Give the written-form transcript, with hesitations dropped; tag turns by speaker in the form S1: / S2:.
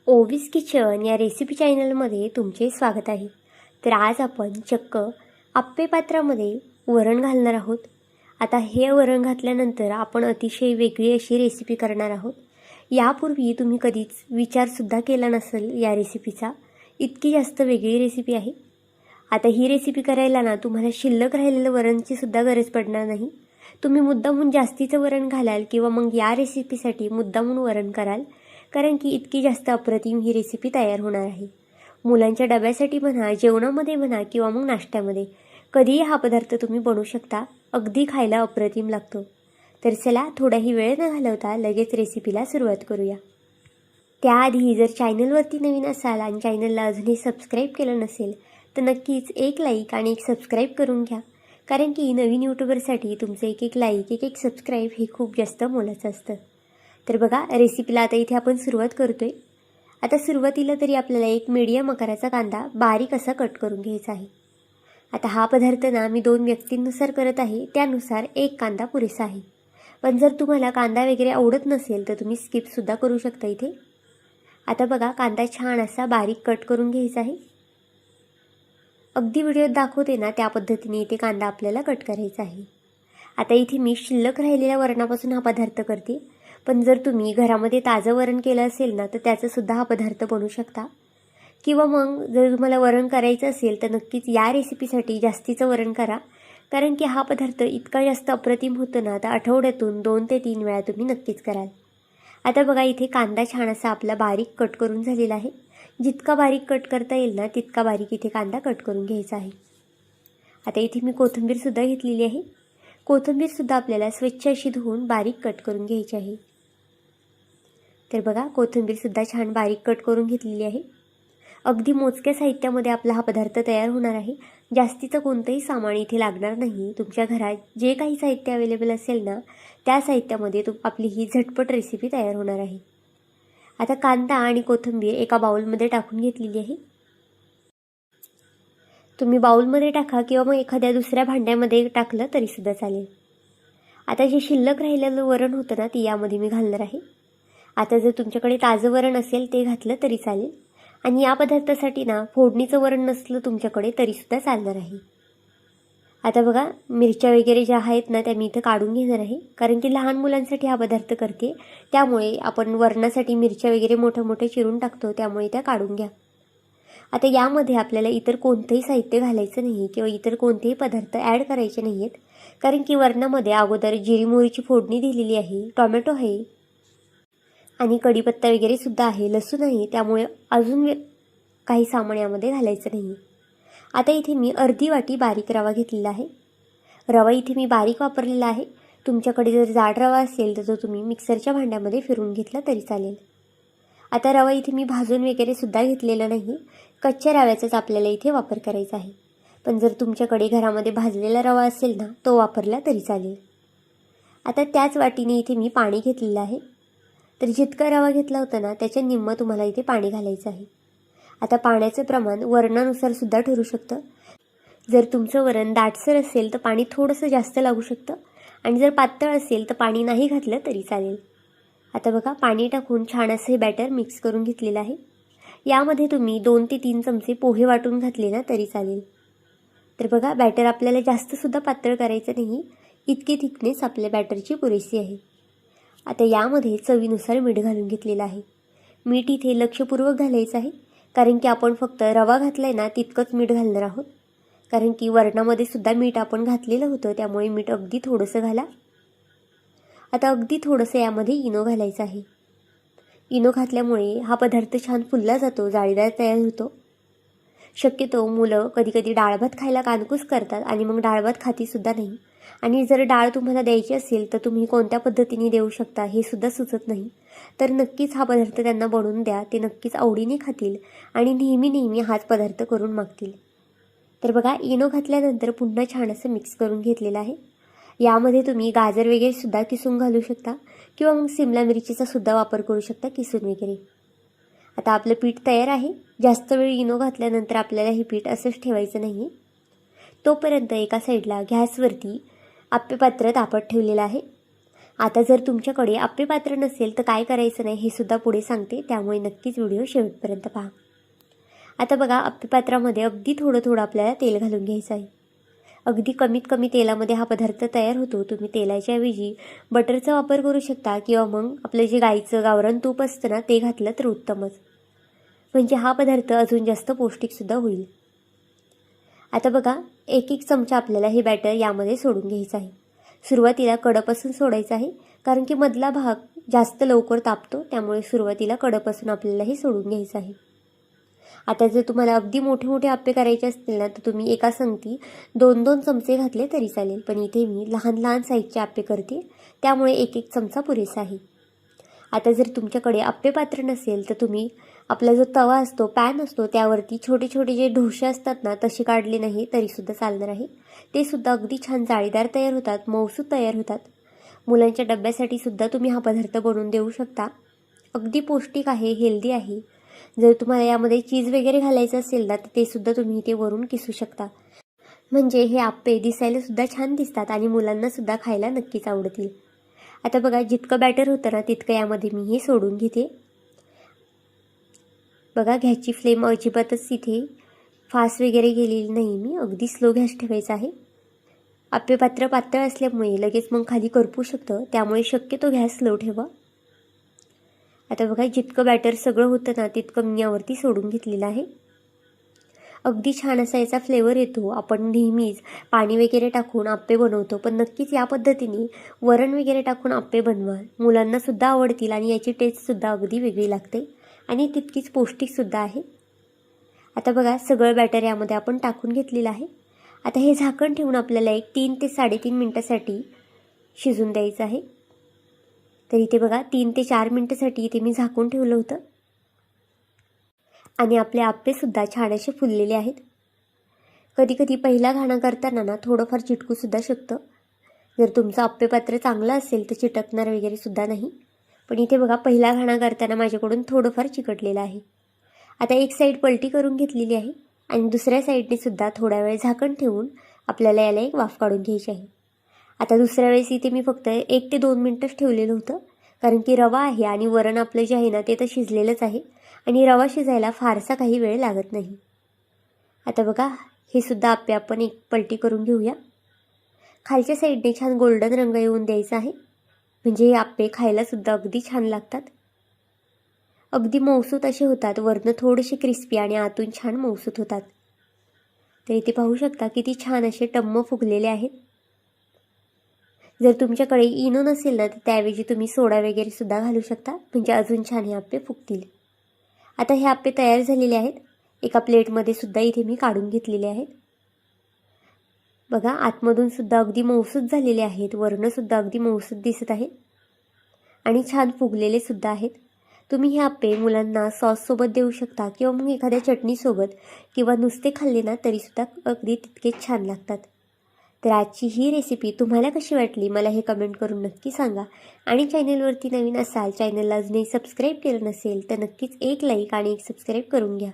S1: ओवीज kitchen या recipe चॅनलमध्ये तुमचे स्वागत आहे. तर आज आपण चक्क आप्पे पात्रामध्ये वरण घालणार आहोत. आता हे वरण घातल्यानंतर आपण अतिशय वेगळी अशी रेसिपी करणार आहोत. यापूर्वी तुम्ही कधीच विचारसुद्धा केला नसेल या रेसिपीचा. इतकी जास्त वेगळी रेसिपी आहे. आता ही रेसिपी करायला ना तुम्हाला शिल्लक राहिलेलं वरणचीसुद्धा गरज पडणार नाही. तुम्ही मुद्दामून जास्तीचं वरण घालाल किंवा मग या रेसिपीसाठी मुद्दामून वरण कराल, कारण की इतकी जास्त अप्रतिम ही रेसिपी तयार होणार आहे. मुलांच्या डब्यासाठी म्हणा, जेवणामध्ये म्हणा किंवा मग नाश्त्यामध्ये कधीही हा पदार्थ तुम्ही बनवू शकता. अगदी खायला अप्रतिम लागतो. तर चला थोडाही वेळ न घालवता लगेच रेसिपीला सुरुवात करूया. त्याआधी जर चॅनलवरती नवीन असाल आणि चॅनलला अजूनही सबस्क्राईब केलं नसेल तर नक्कीच एक लाईक आणि एक सबस्क्राईब करून घ्या, कारण की नवीन यूट्यूबरसाठी तुमचं एक लाईक एक सबस्क्राईब हे खूप जास्त मोलाचं असतं. तर बघा रेसिपीला आता इथे आपण सुरुवात करतोय. आता सुरुवातीला तरी आपल्याला एक मीडियम आकाराचा कांदा बारीक असा कट करून घ्यायचा आहे. आता हा पदार्थ ना मी 2 व्यक्तींनुसार करत आहे, त्यानुसार एक कांदा पुरेसा आहे. पण जर तुम्हाला कांदा वगैरे आवडत नसेल तर तुम्ही स्किपसुद्धा करू शकता इथे. आता बघा कांदा छान असा बारीक कट करून घ्यायचा आहे. अगदी व्हिडिओत दाखवते ना त्या पद्धतीने इथे कांदा आपल्याला कट करायचा आहे. आता इथे मी शिल्लक राहिलेल्या वरणापासून हा पदार्थ करते. पण जर तुम्ही घरामध्ये ताजं वरण केलं असेल ना तर त्याचंसुद्धा हा पदार्थ बनवू शकता. किंवा मग जर तुम्हाला वरण करायचं असेल तर नक्कीच या रेसिपीसाठी जास्तीचं वरण करा, कारण की हा पदार्थ इतका जास्त अप्रतिम होतो ना तर आठवड्यातून 2 ते 3 वेळा तुम्ही नक्कीच कराल. आता बघा इथे कांदा छान असा आपला बारीक कट करून झालेला आहे. जितका बारीक कट करता येईल ना तितका बारीक इथे कांदा कट करून घ्यायचा आहे. आता इथे मी कोथिंबीरसुद्धा घेतलेली आहे. कोथिंबीरसुद्धा आपल्याला स्वच्छ अशी धुवून बारीक कट करून घ्यायची आहे. तर बघा कोथिंबीरसुद्धा छान बारीक कट करून घेतलेली आहे. अगदी मोजक्या साहित्यामध्ये आपला हा पदार्थ तयार होणार आहे. जास्तीचं कोणतंही सामान इथे लागणार नाही. तुमच्या घरात जे काही साहित्य अवेलेबल असेल ना त्या साहित्यामध्ये आपली ही झटपट रेसिपी तयार होणार आहे. आता कांदा आणि कोथिंबीर एका बाउलमध्ये टाकून घेतलेली आहे. तुम्ही बाउलमध्ये टाका किंवा मग एखाद्या दुसऱ्या भांड्यामध्ये टाकलं तरीसुद्धा चालेल. आता जे शिल्लक राहिलेलं वरण होतं ना ते यामध्ये मी घालणार आहे. आता जर तुमच्याकडे ताजं वरण असेल ते घातलं तरी चालेल, आणि या पदार्थासाठी ना फोडणीचं वरण नसलं तुमच्याकडे तरीसुद्धा चालणार आहे. आता बघा मिरच्या वगैरे ज्या आहेत ना त्या मी इथं काढून घेणार आहे, कारण की लहान मुलांसाठी हा पदार्थ करते, त्यामुळे आपण वरणासाठी मिरच्या वगैरे मोठे चिरून टाकतो, त्यामुळे त्या काढून घ्या. आता यामध्ये आपल्याला इतर कोणतंही साहित्य घालायचं नाही किंवा इतर कोणतेही पदार्थ ॲड करायचे नाही आहेत, कारण की वरणामध्ये अगोदर जिरी मोहरीची फोडणी दिलेली आहे, टोमॅटो आहे आणि कढीपत्ता वगैरे सुद्धा आहे, लसूण आहे, त्यामुळे अजून काही सामान यामध्ये घालायचं नाही. आता इथे मी अर्धी वाटी बारीक रवा घेतलेला आहे. रवा इथे मी बारीक वापरलेला आहे. तुमच्याकडे जर जाड रवा असेल तर तो तुम्ही मिक्सरच्या भांड्यामध्ये फिरवून घेतला तरी चालेल. आता रवा इथे मी भाजून वगैरे सुद्धा घेतलेला नाही, कच्च्या रव्याचाच आपल्याला इथे वापर करायचा आहे. पण जर तुमच्याकडे घरामध्ये भाजलेला रवा असेल ना तो वापरला तरी चालेल. आता त्याच वाटीने इथे मी पाणी घेतलेलं आहे. तर जितका रवा घेतला होता ना त्याच्या निम्मं तुम्हाला इथे पाणी घालायचं आहे. आता पाण्याचं प्रमाण वरणानुसार सुद्धा ठरू शकतं. जर तुमचं वरण दाटसर असेल तर पाणी थोडंसं जास्त लागू शकतं, आणि जर पातळ असेल तर पाणी नाही घातलं तरी चालेल. आता बघा पाणी टाकून छान असं हे बॅटर मिक्स करून घेतलेलं आहे. यामध्ये तुम्ही 2 ते 3 चमचे पोहे वाटून घातले ना तरी चालेल. तर बघा बॅटर आपल्याला जास्तसुद्धा पातळ करायचं नाही, इतकी थिकनेस आपल्या बॅटरची पुरेशी आहे. आता यामध्ये चवीनुसार मीठ घालून घेतलेलं आहे. मीठ इथे लक्षपूर्वक घालायचं आहे, कारण की आपण फक्त रवा घातला आहे ना तितकंच मीठ घालणार आहोत, कारण की वरणामध्ये सुद्धा मीठ आपण घातलेलं होतं, त्यामुळे मीठ अगदी थोडंसं घाला. आता अगदी थोडंसं यामध्ये इनो घालायचं आहे. इनो घातल्यामुळे हा पदार्थ छान फुलला जातो, जाळीदार तयार होतो. शक्यतो मुलं कधी डाळ भात खायला कानकूस करतात आणि मग डाळ भात खातीसुद्धा नाही, आणि जर डाळ तुम्हाला द्यायची असेल तर तुम्ही कोणत्या पद्धतीने देऊ शकता हे सुद्धा सुचत नाही. तर नक्कीच हा पदार्थ त्यांना बनवून द्या, ते नक्कीच आवडीने खातील आणि नेहमी हाच पदार्थ करून मागतील. तर बघा इनो घातल्यानंतर पुन्हा छान असं मिक्स करून घेतलेलं आहे. यामध्ये तुम्ही गाजर वगैरे सुद्धा किसून घालू शकता किंवा मग सिमला मिरचीचा सुद्धा वापर करू शकता किसून वगैरे. आता आपलं पीठ तयार आहे. जास्त वेळ इनो घातल्यानंतर आपल्याला हे पीठ असंच ठेवायचं नाही. तोपर्यंत एका साईडला गॅसवरती आप्पे पात्र तापत ठेवलेलं आहे. आता जर तुमच्याकडे आप्पे पात्र नसेल तर काय करायचं नाही हे सुद्धा पुढे सांगते, त्यामुळे नक्कीच व्हिडिओ शेवटपर्यंत पहा. आता बघा, आप्पे पात्रामध्ये अगदी थोडं थोडं आपल्याला तेल घालून घ्यायचं आहे. अगदी कमीत कमी तेलामध्ये हा पदार्थ तयार होतो. तुम्ही तेलाच्या ऐवजी बटरचा वापर करू शकता किंवा मग आपलं जे गाईचं गावरान तूप असतं ना ते घातलं तर उत्तमच, म्हणजे हा पदार्थ अजून जास्त पौष्टिकसुद्धा होईल. आता बघा, एक एक चमचा आपल्याला हे बॅटर यामध्ये सोडून घ्यायचं आहे. सुरुवातीला कढपासून सोडायचं आहे, कारण की मधला भाग जास्त लवकर तापतो, त्यामुळे सुरुवातीला कढपासून आपल्याला हे सोडून घ्यायचं आहे. आता जर तुम्हाला अगदी मोठे मोठे आप्पे करायचे असतील ना तर तुम्ही एका संगती 2-2 चमचे घातले तरी चालेल, पण इथे मी लहान लहान साईजचे आप्पे करते, त्यामुळे एक एक चमचा पुरेसा आहे. आता जर तुमच्याकडे आप्पे पात्र नसेल तर तुम्ही आपला जो तवा असतो, पॅन असतो, त्यावरती छोटे छोटे जे ढोसे असतात ना तसे काढले नाही तरीसुद्धा चालणार आहे. ते सुद्धा अगदी छान जाळीदार तयार होतात, मऊसूत तयार होतात. मुलांच्या डब्यासाठी सुद्धा तुम्ही हा पदार्थ बनवून देऊ शकता. अगदी पौष्टिक आहे, हेल्दी आहे. जर तुम्हाला यामध्ये चीज वगैरे घालायचं असेल ना तर ते सुद्धा तुम्ही इथे वरून किसू शकता, म्हणजे हे आप्पे दिसायला सुद्धा छान दिसतात आणि मुलांना सुद्धा खायला नक्कीच आवडतील. आता बघा, जितकं बॅटर होतं ना तितकं यामध्ये मी हे सोडून घेते. बघा, गॅसची फ्लेम अजिबातच इथे फास्ट वगैरे गेलेली नाही, मी अगदी स्लो गॅस ठेवायचा आहे. आप्पे पात्र पातळ असल्यामुळे लगेच मग खाली करपू शकतं, त्यामुळे शक्यतो गॅस स्लो ठेवा. आता बघा, जितकं बॅटर सगळं होतं ना तितकं मी यावरती सोडून घेतलेलं आहे. अगदी छान असा याचा फ्लेवर येतो. आपण नेहमीच पाणी वगैरे टाकून आप्पे बनवतो, पण नक्कीच या पद्धतीने वरण वगैरे टाकून आप्पे बनवा, मुलांनासुद्धा आवडतील आणि याची टेस्टसुद्धा अगदी वेगळी लागते आणि तितकीच पौष्टिकसुद्धा आहे. आता बघा, सगळं बॅटर यामध्ये आपण टाकून घेतलेलं आहे. आता हे झाकण ठेवून आपल्याला एक 3 ते 3.5 मिनटासाठी शिजून द्यायचं आहे. तर इथे बघा, 3 ते 4 मिनटासाठी इथे मी झाकून ठेवलं होतं आणि आपले आप्पेसुद्धा छान असे फुललेले आहेत. कधी कधी पहिला घाणा करताना ना थोडंफार चिटकूसुद्धा शकतं. जर तुमचं आप्पे पात्र चांगलं असेल तर चिटकणार वगैरे सुद्धा नाही, पण इथे बघा, पहिला घाणा करताना माझ्याकडून थोडंफार चिकटलेलं आहे. आता एक साईड पलटी करून घेतलेली आहे आणि दुसऱ्या साईडने सुद्धा थोडा वेळ झाकण ठेवून आपल्याला याला एक वाफ काढून घ्यायची आहे. आता दुसऱ्या वेळेस इथे मी फक्त 1 ते 2 मिनटंच ठेवलेलं होतं, कारण की रवा आहे आणि वरण आपलं जे आहे ना ते तर शिजलेलंच आहे आणि रवा शिजायला फारसा काही वेळ लागत नाही. आता बघा, हे सुद्धा आप्पे आपण एक पलटी करून घेऊया. खालच्या साईडने छान गोल्डन रंग येऊन द्यायचा आहे, म्हणजे हे आप्पे खायलासुद्धा अगदी छान लागतात. अगदी मऊसूत असे होतात, वरनं थोडेसे क्रिस्पी आणि आतून छान मऊसूत होतात. तर इथे पाहू शकता किती छान असे टम्म फुगलेले आहेत. जर तुमच्याकडे इनो नसेल ना तर त्याऐवजी तुम्ही सोडा वगैरे सुद्धा घालू शकता, म्हणजे अजून छान हे आप्पे फुगतील. आता हे आप्पे तयार झालेले आहेत. एका प्लेटमध्ये सुद्धा इथे मी काढून घेतलेले आहेत. बघा, आतमधून सुद्धा अगदी मऊसूत झालेले आहेत, वरणंसुद्धा अगदी मऊसूत दिसत आहे आणि छान फुगलेले सुद्धा आहेत. तुम्ही हे आप्पे मुलांना सॉससोबत देऊ शकता किंवा मग एखाद्या चटणीसोबत किंवा नुसते खाल्ले ना तरीसुद्धा अगदी तितकेच छान लागतात. तर आजची ही रेसिपी तुम्हाला कशी वाटली मला हे कमेंट करून नक्की सांगा. आणि चॅनलवरती नवीन असाल, चॅनलला अजूनही सबस्क्राईब केलं नसेल तर नक्कीच एक लाईक आणि एक सबस्क्राईब करून घ्या.